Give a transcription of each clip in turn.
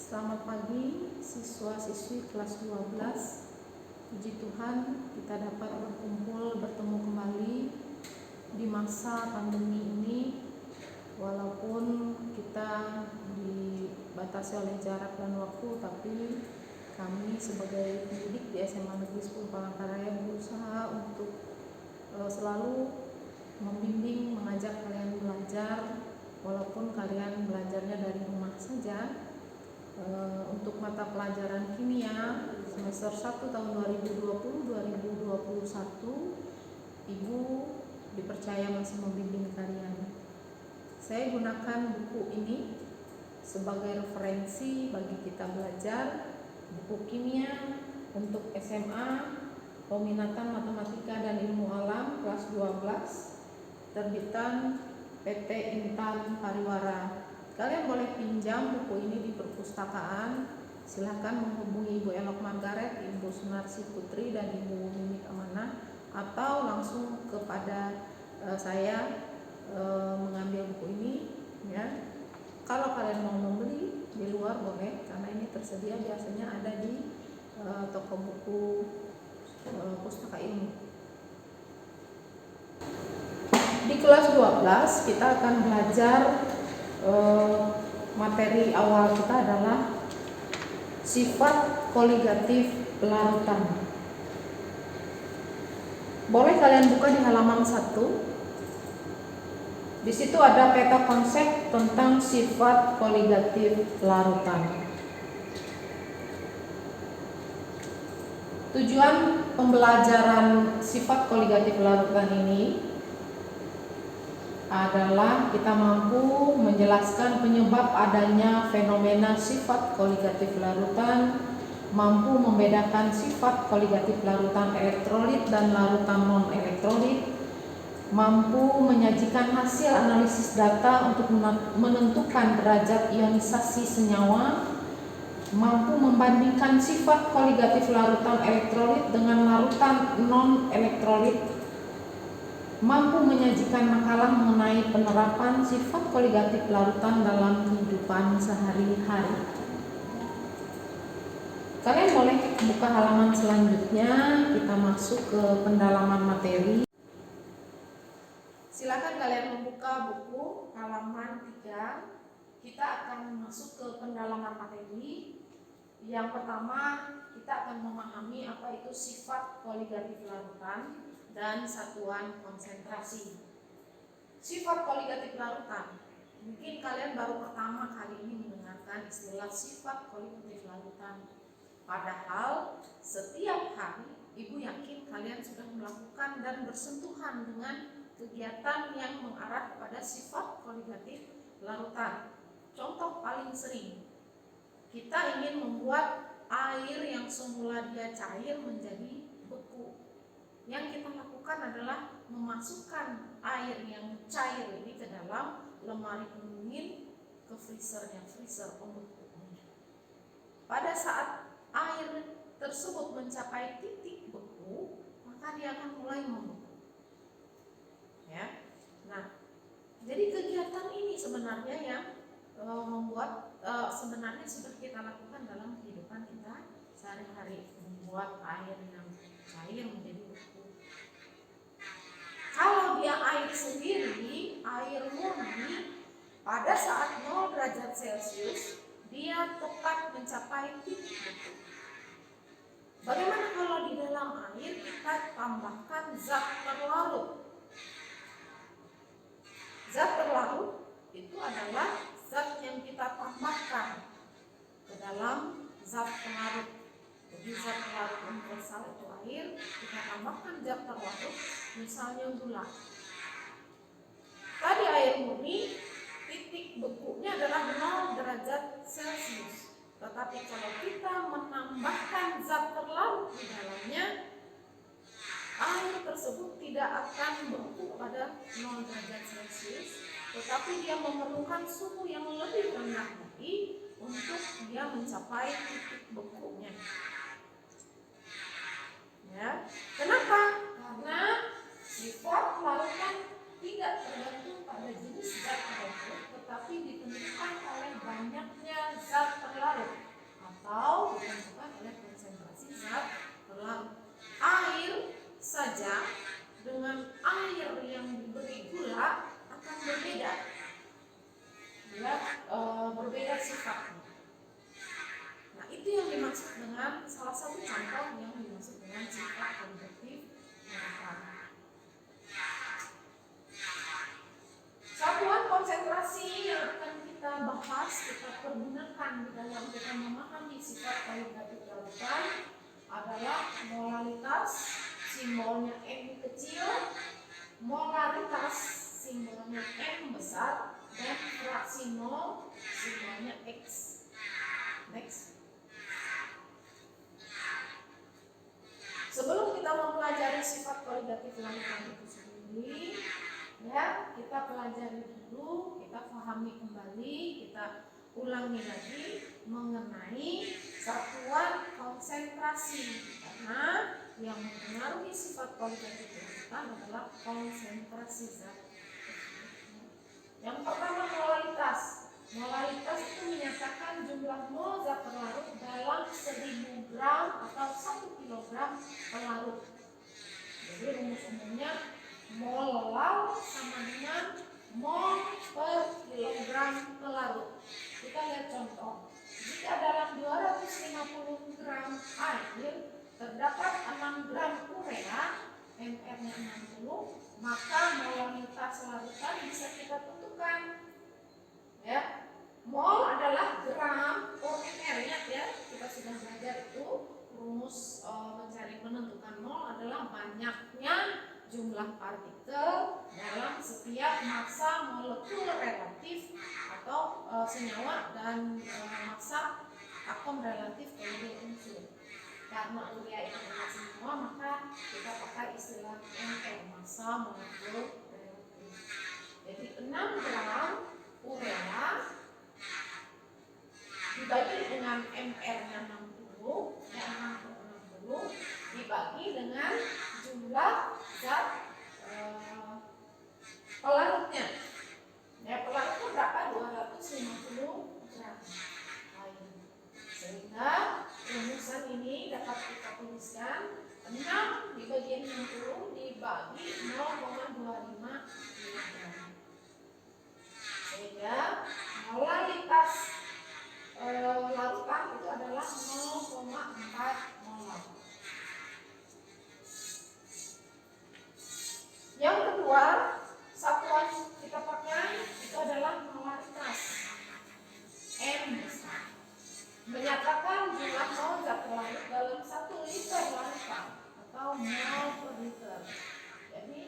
Selamat pagi siswa-siswi kelas 12. Puji Tuhan kita dapat bertemu kembali di masa pandemi ini. Walaupun kita dibatasi oleh jarak dan waktu, tapi kami sebagai pendidik di SMA Negeri 10 Palangkaraya berusaha untuk selalu membimbing, mengajak kalian belajar, walaupun kalian belajarnya dari rumah saja. Untuk mata pelajaran kimia semester 1 tahun 2020-2021, Ibu dipercaya masih membimbing kalian. Saya gunakan buku ini sebagai referensi bagi kita belajar, buku kimia untuk SMA, peminatan matematika dan ilmu alam kelas 12, terbitan PT Intan Pariwara. Kalian boleh pinjam buku ini di perpustakaan. Silahkan menghubungi Ibu Elok Margaret, Ibu Sunarsi Putri, dan Ibu Mimi Amanah, atau langsung kepada saya mengambil buku ini. Ya, kalau kalian mau membeli di luar boleh, karena ini tersedia biasanya ada di toko buku pustaka ilmu. Di kelas 12 kita akan belajar materi awal kita adalah sifat koligatif larutan. Boleh kalian buka di halaman 1. Di situ ada peta konsep tentang sifat koligatif larutan. Tujuan pembelajaran sifat koligatif larutan ini adalah kita mampu menjelaskan penyebab adanya fenomena sifat koligatif larutan, mampu membedakan sifat koligatif larutan elektrolit dan larutan non-elektrolit, mampu menyajikan hasil analisis data untuk menentukan derajat ionisasi senyawa, mampu membandingkan sifat koligatif larutan elektrolit dengan larutan non-elektrolit, mampu menyajikan makalah mengenai penerapan sifat koligatif larutan dalam kehidupan sehari-hari. Kalian boleh buka halaman selanjutnya, kita masuk ke pendalaman materi. Silakan kalian membuka buku halaman 3. Kita akan masuk ke pendalaman materi. Yang pertama, kita akan memahami apa itu sifat koligatif larutan dan satuan konsentrasi. Sifat koligatif larutan. Mungkin kalian baru pertama kali ini mendengarkan istilah sifat koligatif larutan. Padahal setiap hari Ibu yakin kalian sudah melakukan dan bersentuhan dengan kegiatan yang mengarah pada sifat koligatif larutan. Contoh paling sering, kita ingin membuat air yang semula dia cair menjadi beku. Yang kita lakukan adalah memasukkan air yang cair ini ke dalam lemari pendingin, ke freezer pembeku. Pada saat air tersebut mencapai titik beku, maka dia akan mulai membeku. Ya. Nah, jadi kegiatan ini sebenarnya yang membuat sebenarnya sudah kita lakukan dalam kehidupan kita sehari-hari, membuat air yang cair menjadi beku. Kalau dia air sendiri, air murni, pada saat 0 derajat Celcius dia tepat mencapai titik beku. Bagaimana kalau di dalam air kita tambahkan zat terlarut? Zat terlarut itu adalah zat yang kita tambahkan ke dalam zat pengarut. Jadi zat pengarut universal itu air, kita tambahkan zat terlarut, misalnya gula. Tadi air murni, titik bekunya adalah 0 derajat Celcius. Tetapi kalau kita menambahkan zat terlarut di dalamnya, air tersebut tidak akan beku pada 0 derajat Celcius, tetapi dia memerlukan suhu yang lebih rendah lagi untuk dia mencapai titik bekunya. Ya, kenapa? Karena sifat larutan tidak tergantung pada jenis zat terlarut, tetapi ditentukan oleh banyaknya zat terlarut. di dalam kita memahami sifat kualitatif larutan adalah molalitas, simbolnya M kecil, molaritas, simbolnya M besar, dan fraksi mol, simbolnya X. Next. Sebelum kita mempelajari sifat kualitatif larutan itu sendiri, ya, kita pelajari dulu, kita pahami kembali, kita ulangi lagi mengenai satuan konsentrasi, karena yang mempengaruhi sifat kualitatif larutan adalah konsentrasi zat. Yang pertama, molalitas. Molalitas itu menyatakan jumlah mol zat terlarut dalam 1000 gram atau 1 kilogram pelarut. Jadi rumus umumnya molal sama dengan mol per kilogram pelarut. Kita lihat contoh. Jika dalam 250 gram air terdapat 6 gram urea, MR-nya 60, maka molalitas larutan bisa kita tentukan. Ya, mol adalah gram per ml, ya. Kita sudah belajar itu rumus mencari menentukan mol adalah banyaknya jumlah partikel dalam setiap massa molekul relatif atau senyawa dan massa atom relatif dari unsur. Karena urea itu adalah senyawa, maka kita pakai istilah MR, massa molekul relatif. Jadi 6 gram urea dibagi dengan MR-nya 60, ya, 60 dibagi dengan jumlah zat pelarutnya. Ya, pelarutnya berapa? 250 gram air. Sehingga rumusan ini dapat kita tuliskan 6 dibagi 60 dibagi 0,25 kg. Sehingga molalitas larutan itu adalah 0,4 molar. Yang kedua, satuan kita pakai itu adalah molaritas. M besar menyatakan jumlah mol zat terlarut dalam 1 liter larutan atau mol per liter. Jadi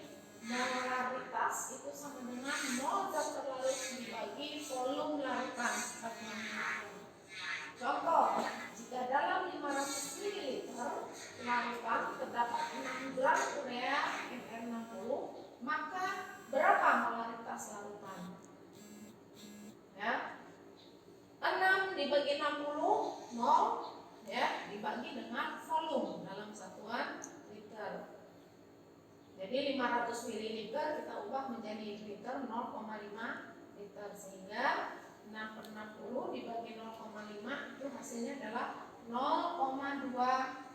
molaritas itu sama dengan mol zat terlarut dibagi volume larutan. Contoh, jika dalam 500 ml larutan terdapat 6 gram urea MR60, maka berapa molaritas larutan? Ya, 6 dibagi 60 mol, ya, dibagi dengan volume dalam satuan liter. Jadi 500 ml kita ubah menjadi liter, 0,5 liter, sehingga 6 per 60 dibagi 0,5 itu hasilnya adalah 0,2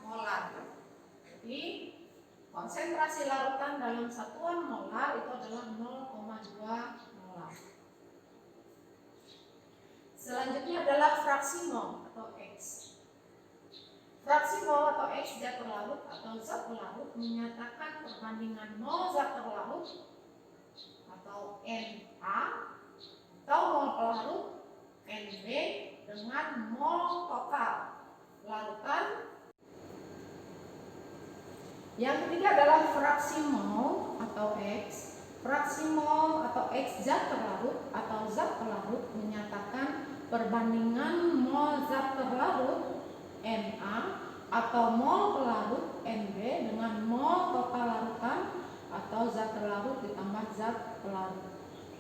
molar. Jadi konsentrasi larutan dalam satuan molar itu adalah 0,2 molar. Selanjutnya adalah fraksi mol atau X. Fraksi mol atau X zat terlarut atau zat pelarut menyatakan perbandingan mol zat terlarut atau Na atau mol pelarut Nb dengan mol total larutan. Yang ketiga adalah fraksi mol atau X. Fraksi mol atau X zat terlarut atau zat pelarut menyatakan perbandingan mol zat terlarut Na atau mol pelarut Nb dengan mol total larutan atau zat terlarut ditambah zat pelarut.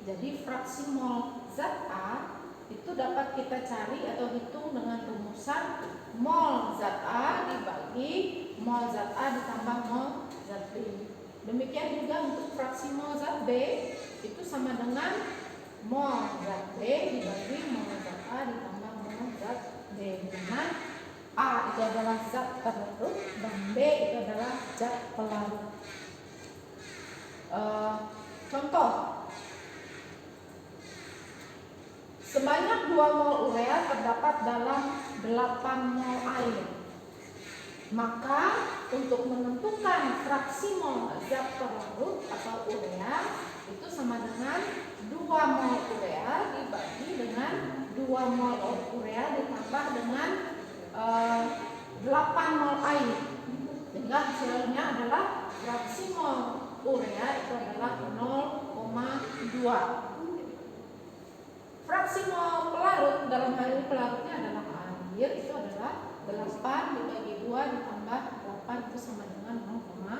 Jadi fraksi mol zat A itu dapat kita cari atau hitung dengan rumusan mol zat A dibagi mol zat A ditambah mol zat B. Demikian juga untuk fraksi mol zat B itu sama dengan mol zat B dibagi mol zat A ditambah mol zat B, dengan A itu adalah zat terlarut dan B itu adalah zat pelarut. Contoh, sebanyak 2 mol urea terdapat dalam 8 mol air. Maka untuk menentukan fraksi mol zat terlarut atau urea itu sama dengan 2 mol urea dibagi dengan 2 mol urea ditambah dengan 8 mol air, sehingga hasilnya adalah fraksi mol urea itu adalah 0,2. Fraksi mol pelarut, dalam hal ini pelarutnya adalah air, itu adalah 8 dibagi 2 ditambah 8 itu sama dengan 0,8.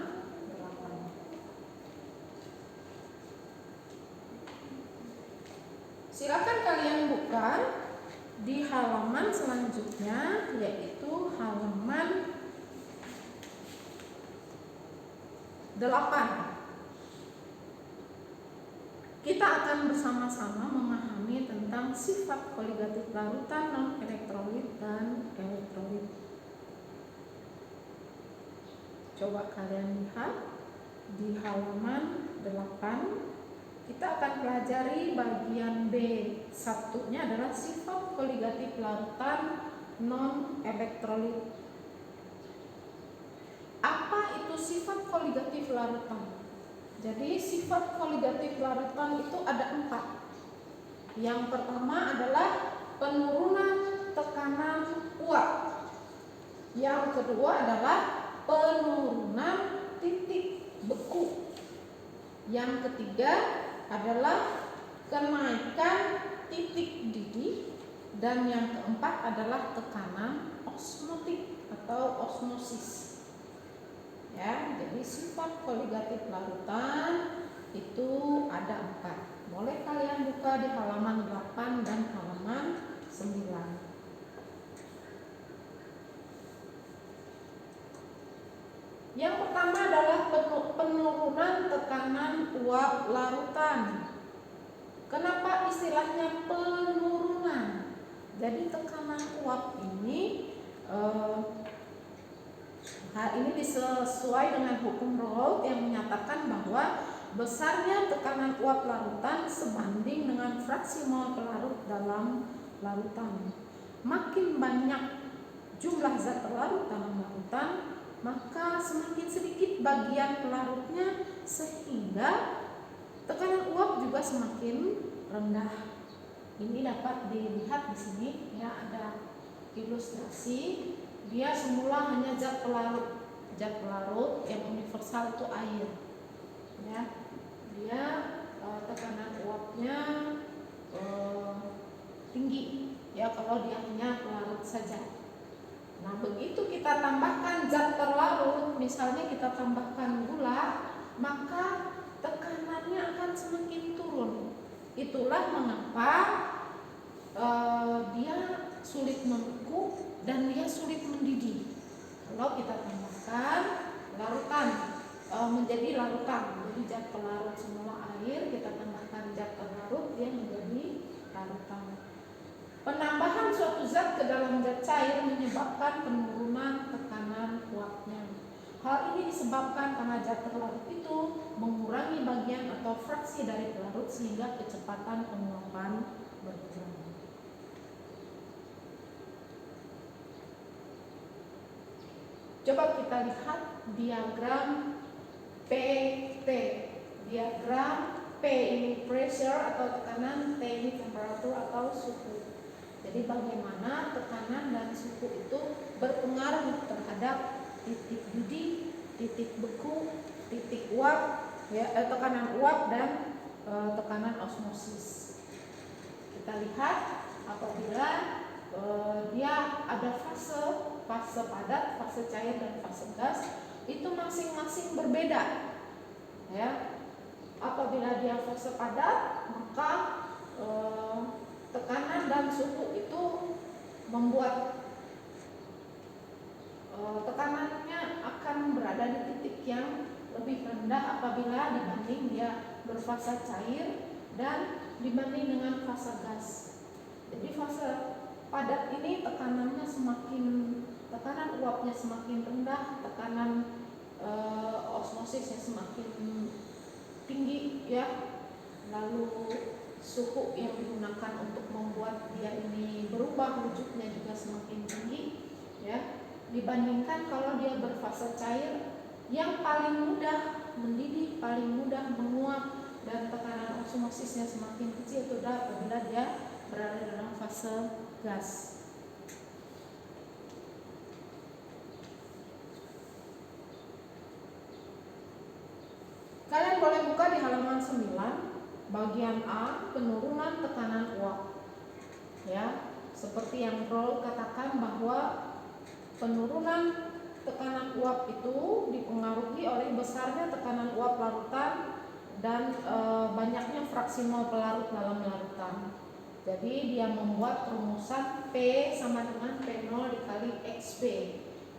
Silakan kalian buka di halaman selanjutnya, yaitu halaman 8. Kita akan bersama-sama memahami tentang sifat koligatif larutan non-elektrolit dan elektrolit. Coba kalian lihat di halaman 8. Kita akan pelajari bagian B. Satunya adalah sifat koligatif larutan non-elektrolit. Apa itu sifat koligatif larutan? Jadi sifat koligatif larutan itu ada 4. Yang pertama adalah penurunan tekanan uap. Yang kedua adalah penurunan titik beku. Yang ketiga adalah kenaikan titik didih, dan yang keempat adalah tekanan osmotik atau osmosis. Ya, jadi sifat koligatif larutan itu ada 4. Boleh kalian buka di halaman 8 dan halaman 9. Yang pertama adalah penurunan tekanan uap larutan. Kenapa istilahnya penurunan? Jadi tekanan uap ini hal ini disesuai dengan hukum Raoult yang menyatakan bahwa besarnya tekanan uap larutan sebanding dengan fraksi mol pelarut dalam larutan. Makin banyak jumlah zat terlarut dalam larutan, maka semakin sedikit bagian pelarutnya, sehingga tekanan uap juga semakin rendah. Ini dapat dilihat di sini, ya, ada ilustrasi. Dia semula hanya zat pelarut yang universal itu air. Ya, dia tekanan uapnya tinggi, ya, kalau dia hanya pelarut saja. Nah, begitu kita tambahkan zat terlarut, misalnya kita tambahkan gula, maka tekanannya akan semakin turun. Itulah mengapa dia sulit membeku dan dia sulit mendidih. Kalau kita tambahkan larutan menjadi larutan, jadi zat pelarut semula air, kita tambahkan zat terlarut, dia menjadi larutan. Penambahan suatu zat ke dalam zat cair menyebabkan penurunan tekanan uapnya. Hal ini disebabkan karena zat terlarut itu mengurangi bagian atau fraksi dari pelarut sehingga kecepatan penguapan berkurang. Coba kita lihat diagram PT. Diagram P ini pressure atau tekanan, T ini temperatur atau suhu. Jadi bagaimana tekanan dan suhu itu berpengaruh terhadap titik didih, titik beku, titik uap, ya, tekanan uap dan tekanan osmosis. Kita lihat apabila dia ada fase padat, fase cair dan fase gas, itu masing-masing berbeda. Ya, apabila dia fase padat, maka tekanan dan suhu itu membuat tekanannya akan berada di titik yang lebih rendah apabila dibanding dia berfasa cair dan dibanding dengan fase gas. Jadi fase padat ini tekanan uapnya semakin rendah, tekanan osmosisnya semakin tinggi, ya. Lalu suhu yang digunakan untuk membuat dia ini berubah wujudnya juga semakin tinggi, ya, dibandingkan kalau dia berfase cair yang paling mudah mendidih, paling mudah menguap, dan tekanan osmosisnya semakin kecil itu apabila dia berada dalam fase gas. Kalian boleh buka di halaman 9, bagian A, penurunan tekanan uap. Ya, seperti yang Roll katakan bahwa penurunan tekanan uap itu dipengaruhi oleh besarnya tekanan uap larutan dan banyaknya fraksi mol pelarut dalam larutan. Jadi dia membuat rumusan P sama dengan P0 dikali XP,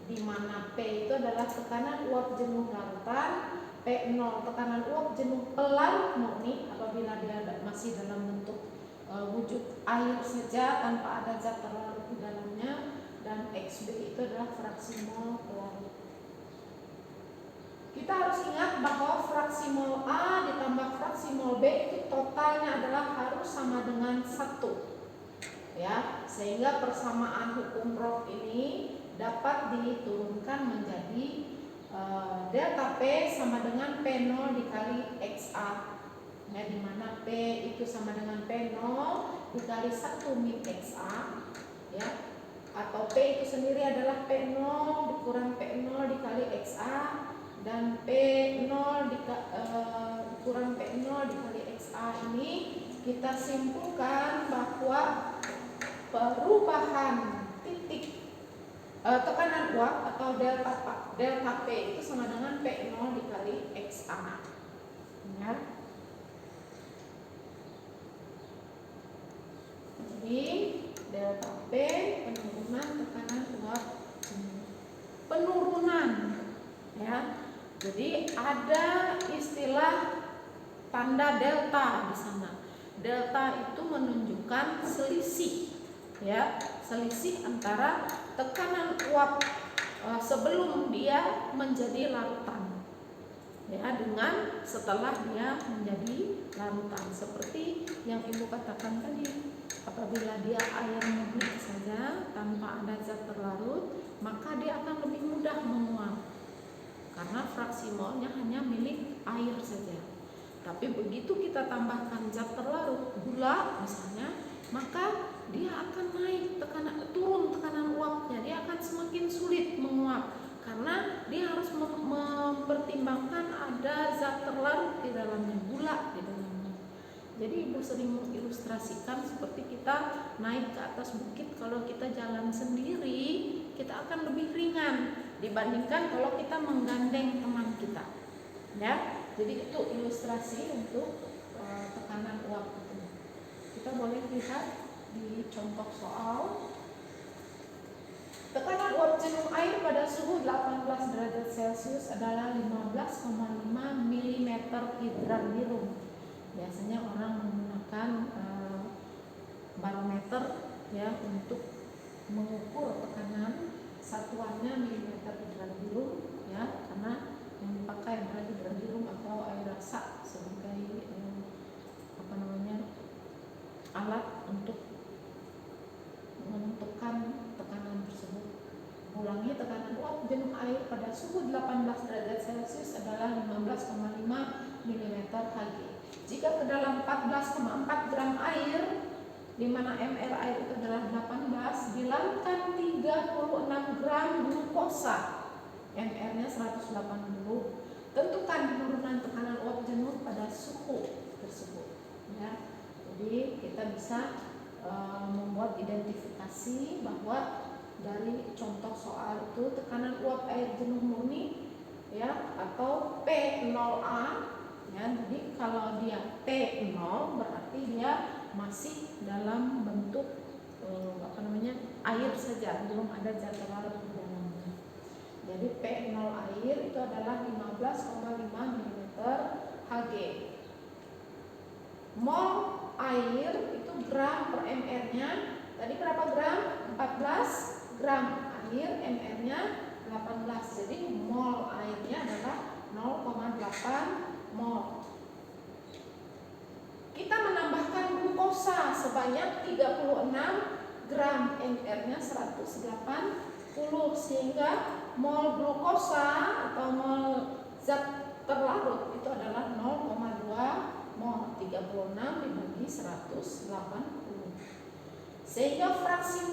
di mana P itu adalah tekanan uap jenuh larutan, P0 tekanan uap jenuh pelarut murni apabila dia masih dalam bentuk wujud air saja tanpa ada zat terlarut di dalamnya, dan XB itu adalah fraksi mol pelarut. Kita harus ingat bahwa fraksi mol A ditambah fraksi mol B itu totalnya adalah harus sama dengan 1. Ya, sehingga persamaan hukum Roth ini dapat diturunkan menjadi delta P sama dengan P0 dikali XA. Ya, di mana P itu sama dengan P0 dikali 1 min XA, ya. Atau P itu sendiri adalah P0 dikurang P0 dikali XA, dan P0 dikurang P0 dikali XA ini kita simpulkan bahwa perubahan titik tekanan uap atau delta P itu sama dengan P0 dikali XA. Ya. Jadi delta P penurunan tekanan uap, penurunan, ya. Jadi ada istilah tanda delta di sana. Delta itu menunjukkan selisih, ya, selisih antara tekanan uap sebelum dia menjadi larutan, ya, dengan setelah dia menjadi larutan. Seperti yang Ibu katakan tadi, apabila dia air murni saja tanpa ada zat terlarut, maka dia akan lebih mudah menguap karena fraksi molnya hanya milik air saja. Tapi begitu kita tambahkan zat terlarut, gula misalnya, maka dia akan naik turun tekanan uapnya, dia akan semakin sulit menguap karena dia harus mempertimbangkan ada zat terlarut di dalamnya, gula di dalamnya. Jadi Ibu sering mengilustrasikan seperti kita naik ke atas bukit, kalau kita jalan sendiri kita akan lebih ringan dibandingkan kalau kita menggandeng teman kita, ya. Jadi itu ilustrasi untuk tekanan uap itu. Kita boleh lihat di contoh soal. Tekanan uap jenuh air pada suhu 18 derajat Celcius adalah 15,5 mm hidrargyrum. Biasanya orang menggunakan barometer, ya, untuk mengukur tekanan, satuannya milimeter hidrargyrum, ya, karena yang dipakai adalah hidrargyrum atau air rasa sebagai alat untuk menentukan tekanan tersebut. Ulangi, tekanan uap jenuh air pada suhu 18 derajat Celcius adalah 15,5 mm Hg. Jika ke dalam 14,4 gram air, di mana ml air itu adalah 18, dilarutkan 36 gram glukosa, ml-nya 180. Tentukan penurunan tekanan uap jenuh pada suhu tersebut, ya. Jadi kita bisa membuat identifikasi bahwa dari contoh soal itu tekanan uap air jenuh murni, ya, atau P0A, ya. Jadi kalau dia P0 berarti dia masih dalam bentuk air saja, belum ada zat terlarut di dalamnya. Jadi P0 air itu adalah 15,5 mm Hg. Mol air itu gram per ml-nya tadi berapa gram? 14 gram air, ml-nya 18. Jadi mol airnya adalah 0,8 mol. Kita menambahkan glukosa sebanyak 36 gram, ml-nya 180, sehingga mol glukosa atau mol zat terlarut itu adalah 0,2 mol. 36 dibagi 180. Sehingga fraksi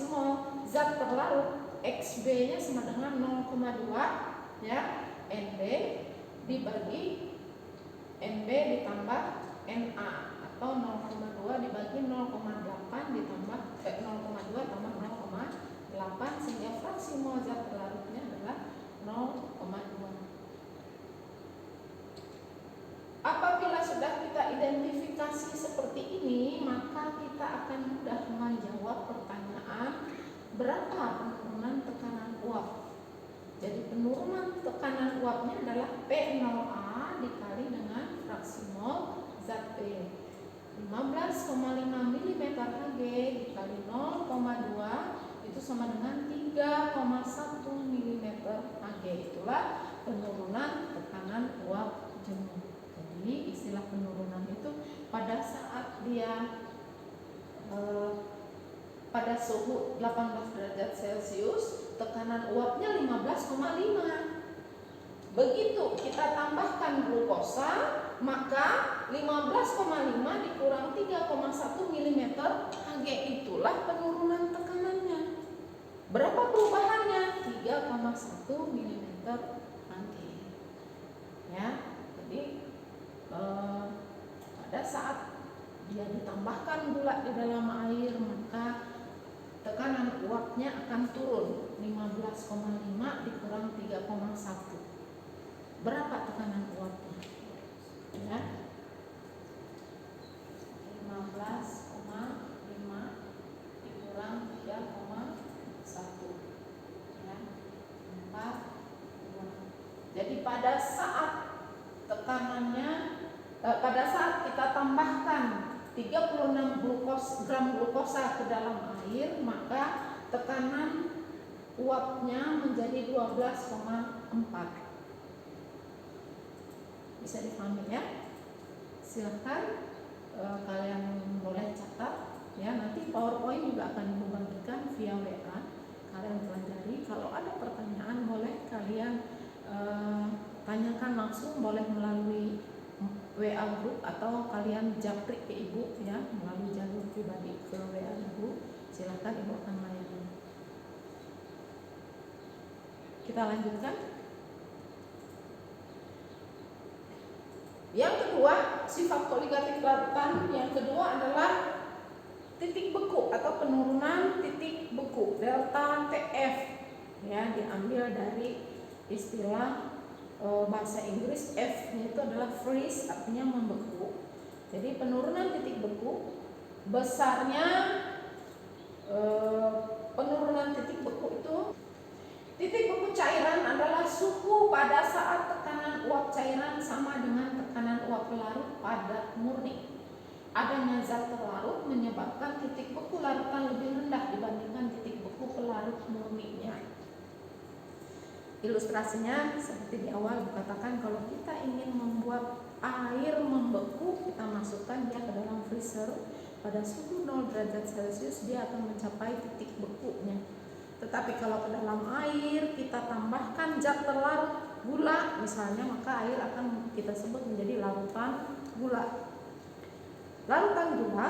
mol zat terlarut XB-nya sama dengan 0,2 ya, NB dibagi NB ditambah NA, atau 0,2 dibagi 0,8 ditambah 0,2 tambah 0,8, sehingga fraksi mol zat terlarutnya adalah 0,2. Apabila sudah kita identifikasi seperti ini, maka kita akan mudah menjawab pertanyaan berapa penurunan tekanan uap. Jadi penurunan tekanan uapnya adalah P0A dikali dengan fraksi mol zat P. 15,5 mm Hg dikali 0,2 itu sama dengan 3,1 mm Hg. Itulah penurunan tekanan uap jenuh. Jadi istilah penurunan itu pada saat dia pada suhu 18 derajat Celcius tekanan uapnya 15,5. Begitu kita tambahkan glukosa, maka 15,5 dikurang 3,1 mm Hg itulah penurunan tekanannya. Berapa perubahannya? 3,1 mm Hg. Ya, jadi pada saat dia ditambahkan gula di dalam air, maka tekanan uapnya akan turun 15,5 dikurang 3,1. Berapa tekanan uapnya? Ya, 15,5 dikurang 3,1 ya, 4,2. Jadi pada saat tekanannya pada saat kita tambahkan 36 gram glukosa ke dalam air, maka tekanan uapnya menjadi 12,4. Bisa dipahami ya? Silahkan kalian boleh catat ya, nanti PowerPoint juga akan Ibu bagikan via WA. Kalian pelajari, kalau ada pertanyaan boleh kalian tanyakan langsung, boleh melalui WA group atau kalian japri ke Ibu ya, melalui jalur pribadi ke WA Ibu. Silakan, Ibu akan layani. Kita lanjutkan. Yang kedua, sifat koligatif larutan yang kedua adalah titik beku atau penurunan titik beku, delta TF ya, diambil dari istilah bahasa Inggris. F-nya itu adalah freeze, artinya membeku. Jadi penurunan titik beku, besarnya penurunan titik beku itu, titik beku cairan adalah suhu pada saat tekanan uap cairan sama dengan tekanan uap pelarut pada murni. Adanya zat terlarut menyebabkan titik beku larutan lebih rendah dibandingkan titik beku pelarut murninya. Ilustrasinya seperti di awal dikatakan, kalau kita ingin membuat air membeku, kita masukkan dia ke dalam freezer pada suhu 0 derajat Celcius, dia akan mencapai titik bekunya. Tetapi kalau ke dalam air kita tambahkan zat terlarut gula misalnya, maka air akan kita sebut menjadi larutan gula. Larutan gula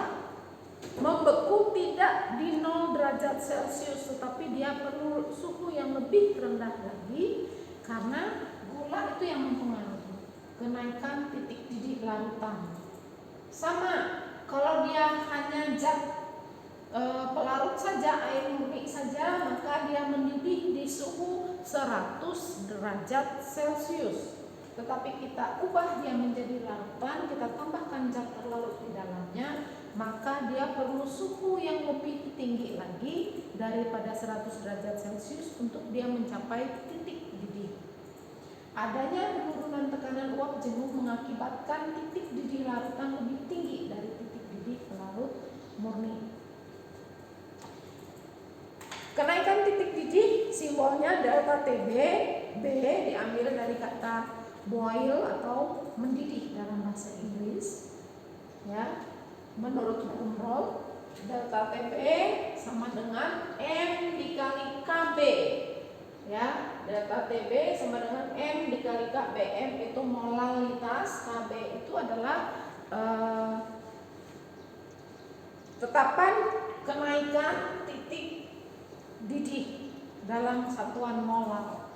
membeku tidak di 0 derajat Celcius, tetapi dia perlu suhu yang lebih rendah lagi, karena gula itu yang mempengaruhi kenaikan titik didih larutan. Sama kalau dia hanya zat pelarut saja, air murni saja, maka dia mendidih di suhu 100 derajat Celcius. Tetapi kita ubah dia menjadi larutan, kita tambahkan zat terlarut di dalamnya, maka dia perlu suhu yang lebih tinggi lagi daripada 100 derajat Celcius untuk dia mencapai titik didih. Adanya penurunan tekanan uap jenuh mengakibatkan titik didih larutan lebih tinggi dari titik didih pelarut murni. Kenaikan titik didih simbolnya delta TB, B diambil dari kata boil atau mendidih dalam bahasa Inggris. Ya, menurut hukum Raoult, delta TB sama dengan M dikali KB. Ya, delta TB sama dengan M dikali KB. M itu molalitas, KB itu adalah Tetapan kenaikan titik didih dalam satuan molar.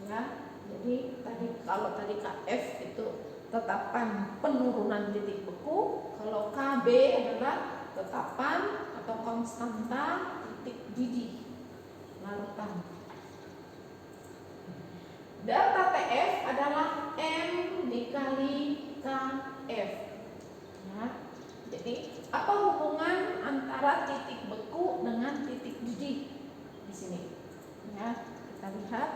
Ya, jadi kalau tadi KF itu tetapan penurunan titik beku, kalau KB adalah tetapan atau konstanta titik didih larutan. Delta TF adalah M dikali KF. Ya, jadi apa hubungan antara titik beku dengan titik didih di sini? Ya, kita lihat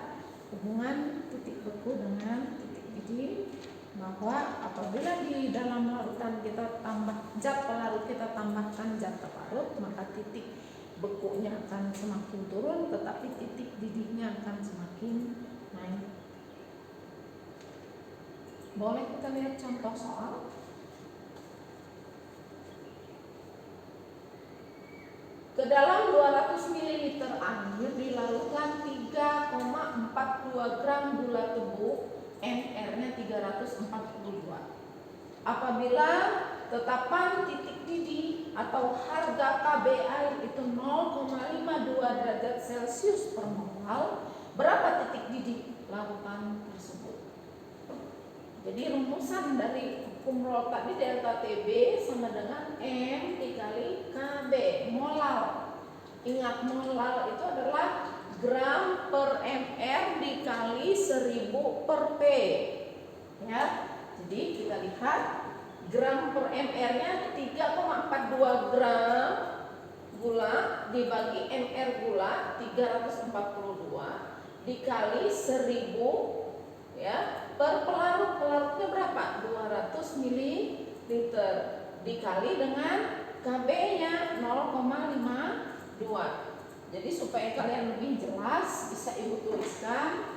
hubungan titik beku dengan titik didih, bahwa apabila di dalam larutan kita tambah zat pelarut, kita tambahkan zat pelarut, maka titik bekunya akan semakin turun, tetapi titik didihnya akan semakin naik. Boleh kita lihat contoh soal. Ke dalam 200 ml air dilarutkan 3,42 gram gula tebu, NR-nya 342. Apabila tetapan titik didih atau harga KB air itu 0,52 derajat Celcius per mol, berapa titik didih larutan tersebut? Jadi rumusan dari hukum Rolle tadi, delta TB sama dengan M dikali KB, molar. Ingat, molar itu adalah gram per mr dikali 1000 per P. Ya, jadi kita lihat gram per mr-nya 3,42 gram gula dibagi mr gula 342 dikali 1000 ya per pelarut. Pelarutnya berapa? 200 ml dikali dengan KB-nya 0,52. Jadi supaya kalian lebih jelas, bisa ibu tuliskan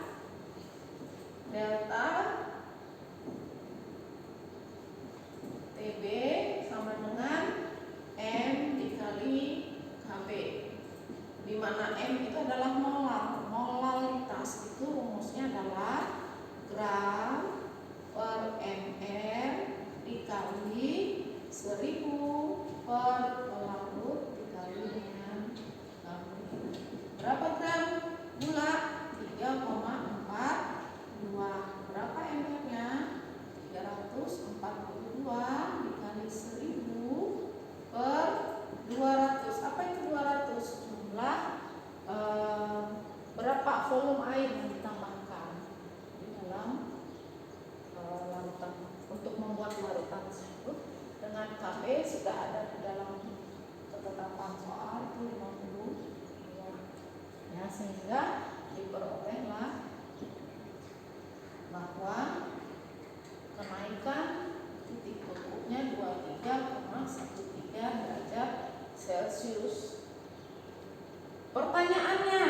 delta TB sama dengan M dikali KB, di mana M itu adalah molar. Molaritas itu rumusnya adalah gram per mr dikali 1000 per pelarut dikali dengan KB. Berapa gram gula? 3,42. Berapa mr-nya? 342 dikali 1000 per 200. Apa itu 200? Jumlah berapa volume air yang ditambahkan di dalam larutan untuk membuat larutan tersebut. Dengan KB sudah ada di dalam ketetapan soal itu 50 ya, sehingga diperolehlah bahwa kenaikan titik bekunya 23,13 derajat Celcius. Pertanyaannya,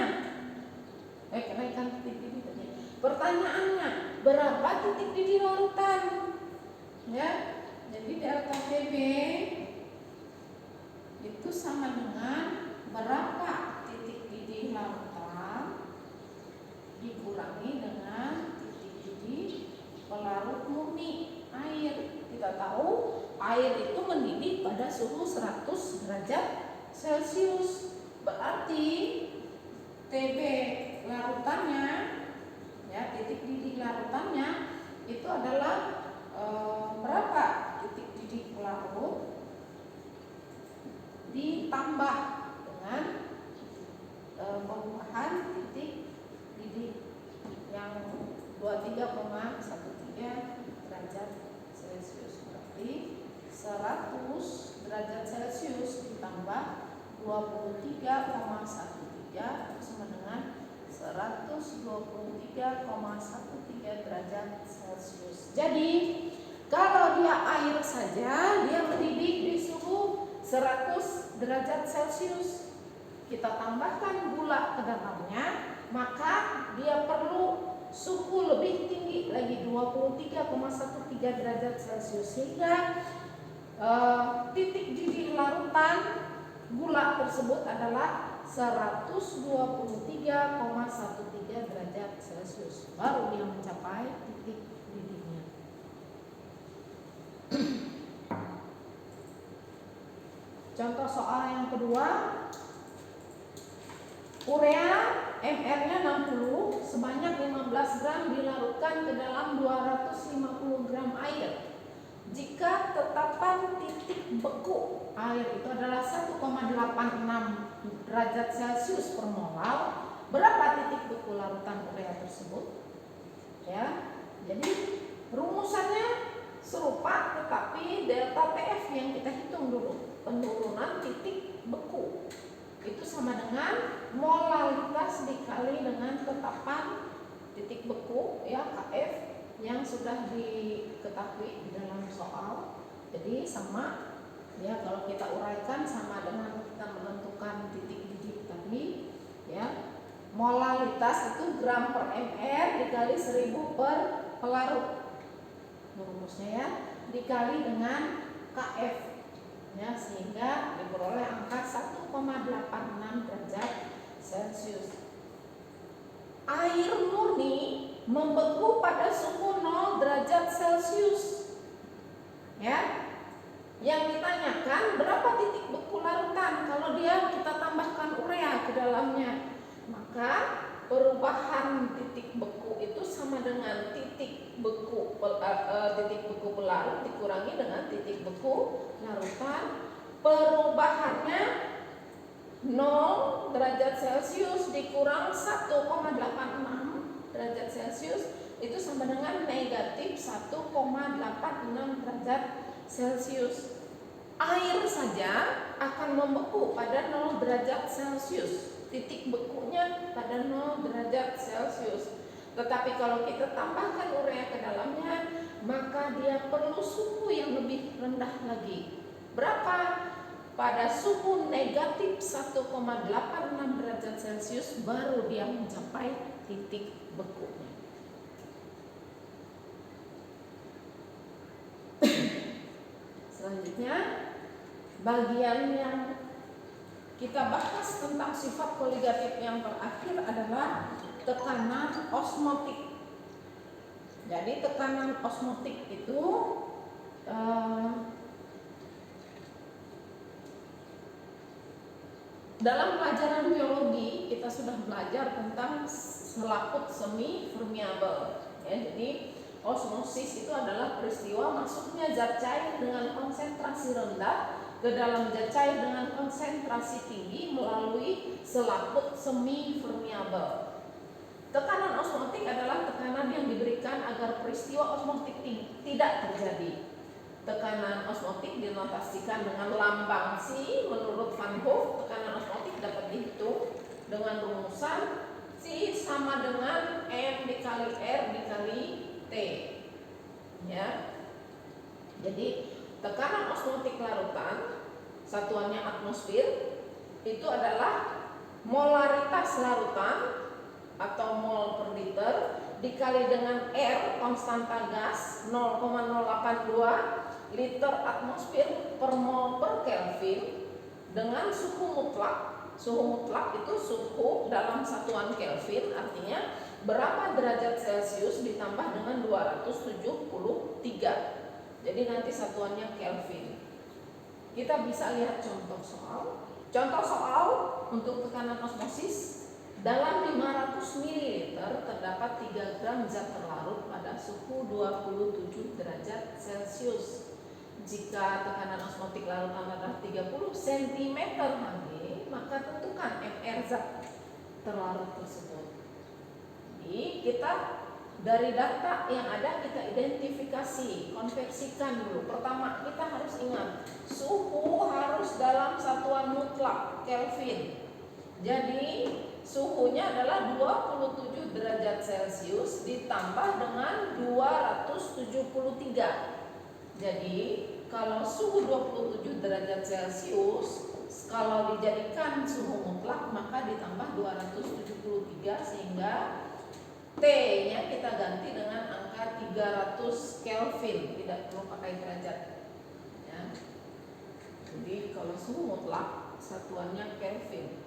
kenaikan titik didih tadi. Pertanyaannya, berapa titik didih larutan? Ya, jadi delta TB itu sama dengan berapa titik didih larutan dikurangi dengan titik didih pelarut murni air. Kita tahu air itu mendidih pada suhu 100 derajat Celcius. Berarti TB larutannya, ya, titik didih larutannya itu adalah berapa titik didih pelarut ditambah dengan perubahan titik didih yang 23,13 derajat Celcius. Berarti 100 derajat Celcius ditambah 23,13 sama dengan 123,13 derajat Celcius. Jadi kalau dia air saja, dia mendidih di suhu 100 derajat Celcius. Kita tambahkan gula ke dalamnya, maka dia perlu suhu lebih tinggi lagi, 23,13 derajat Celcius, sehingga titik didih larutan gula tersebut adalah 123,13 derajat Celcius. Baru dia mencapai titik didihnya. Contoh soal yang kedua, urea MR-nya 60 sebanyak 15 gram dilarutkan ke dalam 250 gram air. Jika tetapan titik beku air itu adalah 1,86 derajat Celcius per mol, berapa titik beku larutan urea tersebut? Ya, jadi rumusannya serupa, tetapi delta TF yang kita hitung dulu, penurunan titik beku itu sama dengan molalitas dikali dengan tetapan titik beku, ya, KF, yang sudah diketahui di dalam soal. Jadi sama, ya, kalau kita uraikan sama dengan kita menentukan titik digit tadi, ya. Molalitas itu gram per ml dikali 1000 per pelarut, rumusnya, ya, dikali dengan KF, ya, sehingga diperoleh angka 1,86 derajat Celcius. Air murni membeku pada suhu 0 derajat Celcius, ya. Yang ditanyakan berapa titik beku larutan kalau dia kita tambahkan urea ke dalamnya, maka perubahan titik beku itu sama dengan titik beku pelarut dikurangi dengan titik beku larutan. Perubahannya 0 derajat Celcius dikurang 1,86 derajat Celcius itu sama dengan negatif 1,86 derajat Celcius. Air saja akan membeku pada 0 derajat Celcius, titik bekunya pada 0 derajat Celcius. Tetapi kalau kita tambahkan urea ke dalamnya, maka dia perlu suhu yang lebih rendah lagi. Berapa? Pada suhu negatif 1,86 derajat Celcius baru dia mencapai titik bekunya. Selanjutnya, bagian yang kita bahas tentang sifat koligatif yang terakhir adalah tekanan osmotik. Jadi tekanan osmotik itu dalam pelajaran biologi kita sudah belajar tentang selaput semi permeable, ya. Jadi osmosis itu adalah peristiwa masuknya zat cair dengan konsentrasi rendah ke dalam zat cair dengan konsentrasi tinggi melalui selaput semi permeable. Tekanan osmotik adalah tekanan yang diberikan agar peristiwa osmotik tidak terjadi. Tekanan osmotik dinotasikan dengan lambang psi. Menurut Van Hoff, tekanan osmotik dapat dihitung dengan rumusan psi sama dengan M dikali R dikali T, ya. Jadi tekanan osmotik larutan, satuannya atmosfer, itu adalah molaritas larutan atau mol per liter dikali dengan R, konstanta gas 0,082 liter atmosfer per mol per Kelvin, dengan suhu mutlak. Suhu mutlak itu suhu dalam satuan Kelvin, artinya berapa derajat Celcius ditambah dengan 273. Jadi nanti satuannya Kelvin. Kita bisa lihat contoh soal. Contoh soal untuk tekanan osmosis. Dalam 500 ml terdapat 3 gram zat terlarut pada suhu 27 derajat Celcius. Jika tekanan osmotik larutan adalah 30 cm Hg, maka tentukan MR zat terlarut tersebut. Jadi kita dari data yang ada kita identifikasi, konversikan dulu. Pertama kita harus ingat suhu harus dalam satuan mutlak Kelvin. Jadi suhunya adalah 27 derajat Celcius ditambah dengan 273. Jadi kalau suhu 27 derajat Celcius kalau dijadikan suhu mutlak maka ditambah 273 sehingga T-nya kita ganti dengan angka 300 Kelvin, tidak perlu pakai derajat, ya. Jadi kalau suhu mutlak satuannya Kelvin.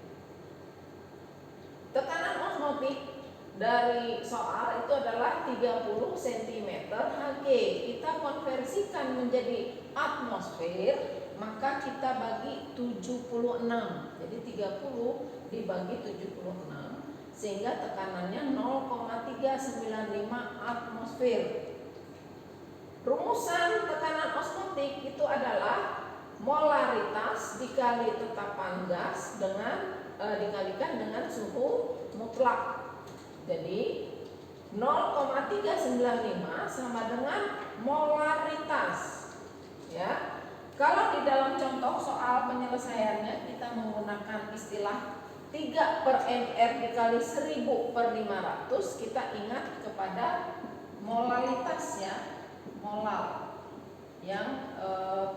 Tekanan osmotik dari soal itu adalah 30 cm Hg. Kita konversikan menjadi atmosfer maka kita bagi 76. Jadi 30 dibagi 76 sehingga tekanannya 0,395 atmosfer. Rumusan tekanan osmotik itu adalah molaritas dikali tetapan gas dikalikan dengan suhu mutlak. Jadi 0,395 sama dengan molaritas. Ya. Kalau di dalam contoh soal penyelesaiannya kita menggunakan istilah 3/mR dikali 1000/500, kita ingat kepada molaritas ya, molal yang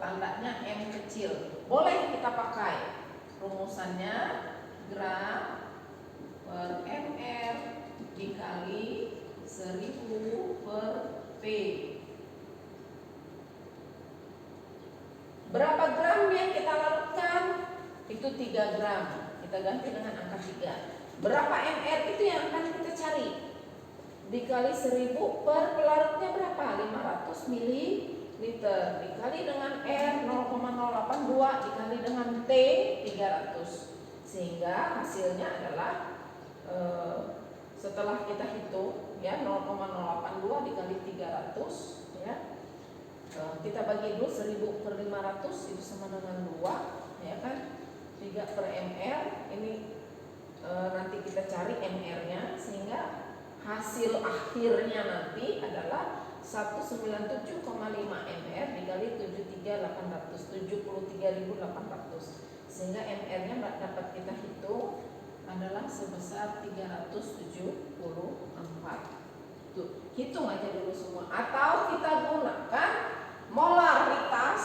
tandanya M kecil. Boleh kita pakai rumusannya gram per mR dikali 1000/P. Berapa gram yang kita larutkan? Itu 3 gram. Kita ganti dengan angka 3. Berapa mR itu yang akan kita cari? Dikali 1000 per pelarutnya berapa? 500 ml dikali dengan R 0,082 dikali dengan T 300. Sehingga hasilnya adalah setelah kita hitung ya 0,082 dikali 300 ya. Kita bagi dulu 1000/500 itu sama dengan 2 ya kan, 3/mR. Ini nanti kita cari mR-nya sehingga hasil akhirnya nanti adalah 197,5 mR dikali 73.800 sehingga mR-nya dapat kita hitung adalah sebesar 374. Tuh, hitung aja dulu semua. Atau kita gunakan molaritas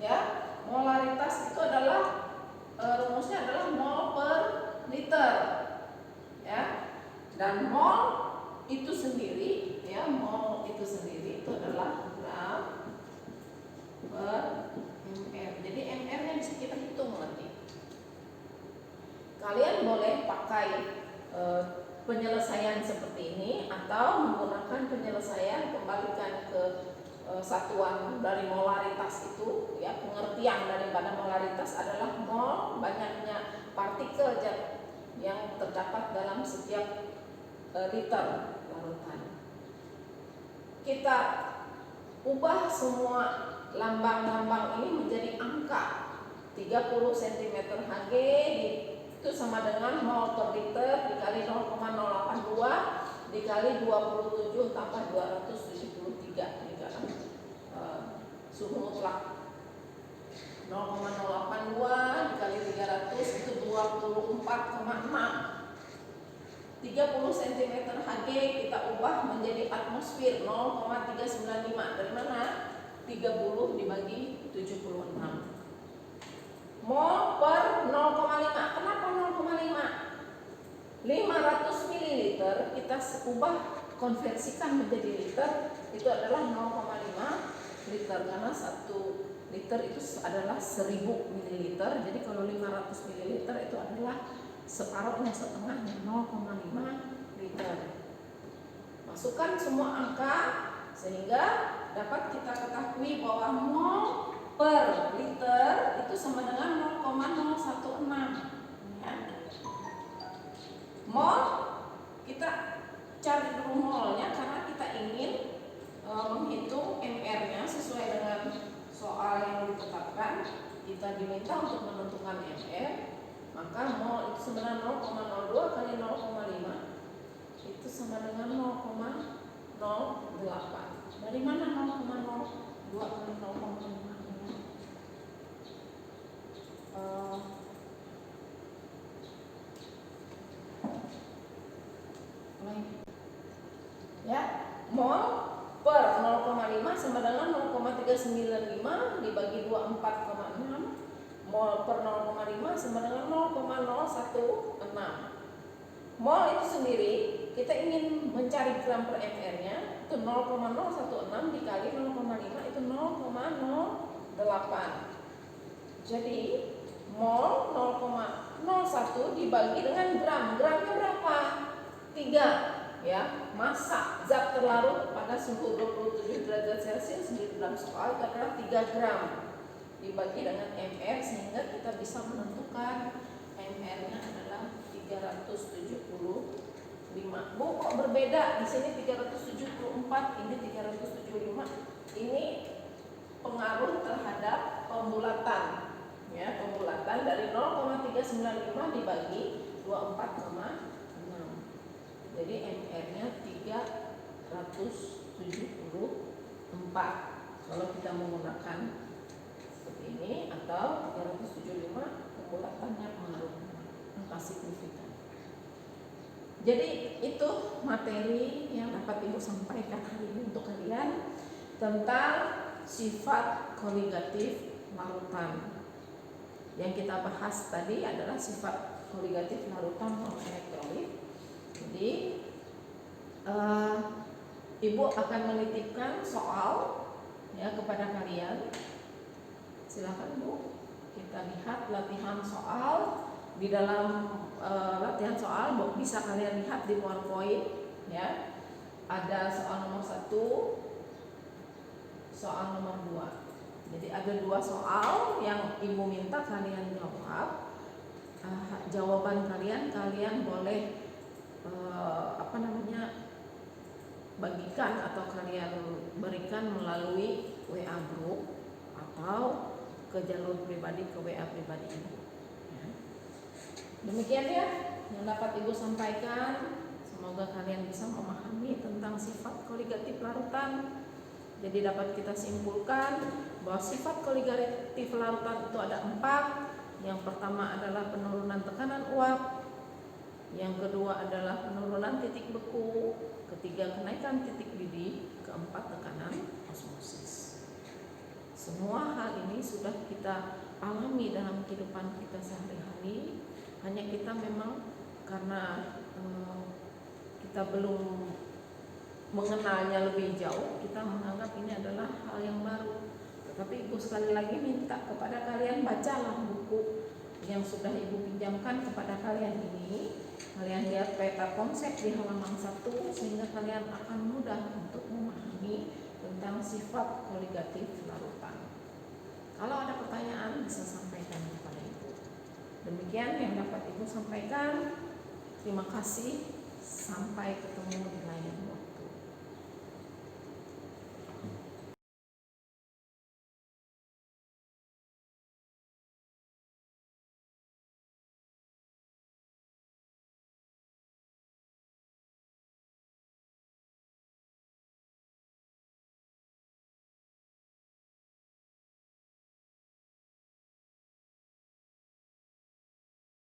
ya. Molaritas itu adalah rumusnya adalah mol per liter ya. Dan mol itu sendiri ya, mol itu sendiri itu adalah gram per mR. Jadi mR-nya bisa kita hitung nanti. Kalian boleh pakai penyelesaian seperti ini atau menggunakan penyelesaian kembalikan ke satuan dari molaritas itu ya. Pengertian daripada molaritas adalah mol banyaknya partikel zat yang terdapat dalam setiap liter larutan. Kita ubah semua lambang-lambang ini menjadi angka. 30 cm Hg itu sama dengan mol per liter dikali 0,082 dikali 27 tambah 273 ini kan suhu mutlak. 0,082 dikali 300 itu 24,6. 30 cm Hg kita ubah menjadi atmosfer 0,395. Dari mana? 30 dibagi 76. Mol per 0,5. Kenapa 0,5? 500 ml kita ubah konversikan menjadi liter itu adalah 0,5 liter karena 1 liter itu adalah 1000 ml. Jadi kalau 500 ml itu adalah separuhnya, setengahnya, 0,5 liter. Masukkan semua angka sehingga dapat kita ketahui bahwa mol per liter itu sama dengan 0,016 ya. Mol kita cari dulu molnya karena kita ingin menghitung mR-nya sesuai dengan soal yang ditetapkan. Kita diminta untuk menentukan mR, maka mol itu sebenarnya 0,02 kali 0,5 itu sama dengan 0,08. Dari mana 0,02 kali 0,5? Ya, mol per 0,5 sama dengan 0,395 dibagi 24,6. Mol per 0,5 sama dengan 0,016. Mol itu sendiri kita ingin mencari gram per mR-nya itu 0,016 dikali 0,5 itu 0,08. Jadi mol 0,01 dibagi dengan gram. Gramnya berapa? 3 ya. Massa zat terlarut pada suhu 27 derajat Celcius di dalam soal itu adalah 3 gram. dibagi dengan MR sehingga kita bisa menentukan MR-nya adalah 375. Bu, kok berbeda? Di sini 374, ini 375. Ini pengaruh terhadap pembulatan. Ya, pembulatan dari 0,395 dibagi 24,6. Jadi MR-nya 374. Kalau kita menggunakan seperti ini atau 375, pembulatannya pengaruh angka signifikan. Jadi itu materi yang dapat Ibu sampaikan hari ini untuk kalian tentang sifat koligatif larutan. Yang kita bahas tadi adalah sifat koligatif larutan non-elektrolit. Jadi Ibu akan menitipkan soal ya kepada kalian. Silakan Bu, kita lihat latihan soal. Di dalam latihan soal bisa kalian lihat di PowerPoint ya. Ada soal nomor 1, soal nomor 2. Jadi ada 2 soal yang Ibu minta kalian jawab. Jawaban kalian boleh bagikan atau kalian berikan melalui WA group atau ke jalur pribadi, ke WA pribadi Ibu ya. Demikian ya yang dapat Ibu sampaikan. Semoga kalian bisa memahami tentang sifat koligatif larutan. Jadi dapat kita simpulkan bahwa sifat koligatif larutan itu ada 4. Yang pertama adalah penurunan tekanan uap, yang kedua adalah penurunan titik beku, ketiga kenaikan titik didih, keempat tekanan osmosis. Semua hal ini sudah kita alami dalam kehidupan kita sehari-hari. Hanya kita memang karena kita belum mengenalnya lebih jauh, kita menganggap ini adalah hal yang baru. Tetapi Ibu sekali lagi minta kepada kalian, bacalah buku yang sudah Ibu pinjamkan kepada kalian ini. Kalian lihat peta konsep di halaman 1 sehingga kalian akan mudah untuk memahami tentang sifat koligatif larutan. Kalau ada pertanyaan bisa sampaikan kepada Ibu. Demikian yang dapat Ibu sampaikan. Terima kasih. Sampai ketemu di lain waktu.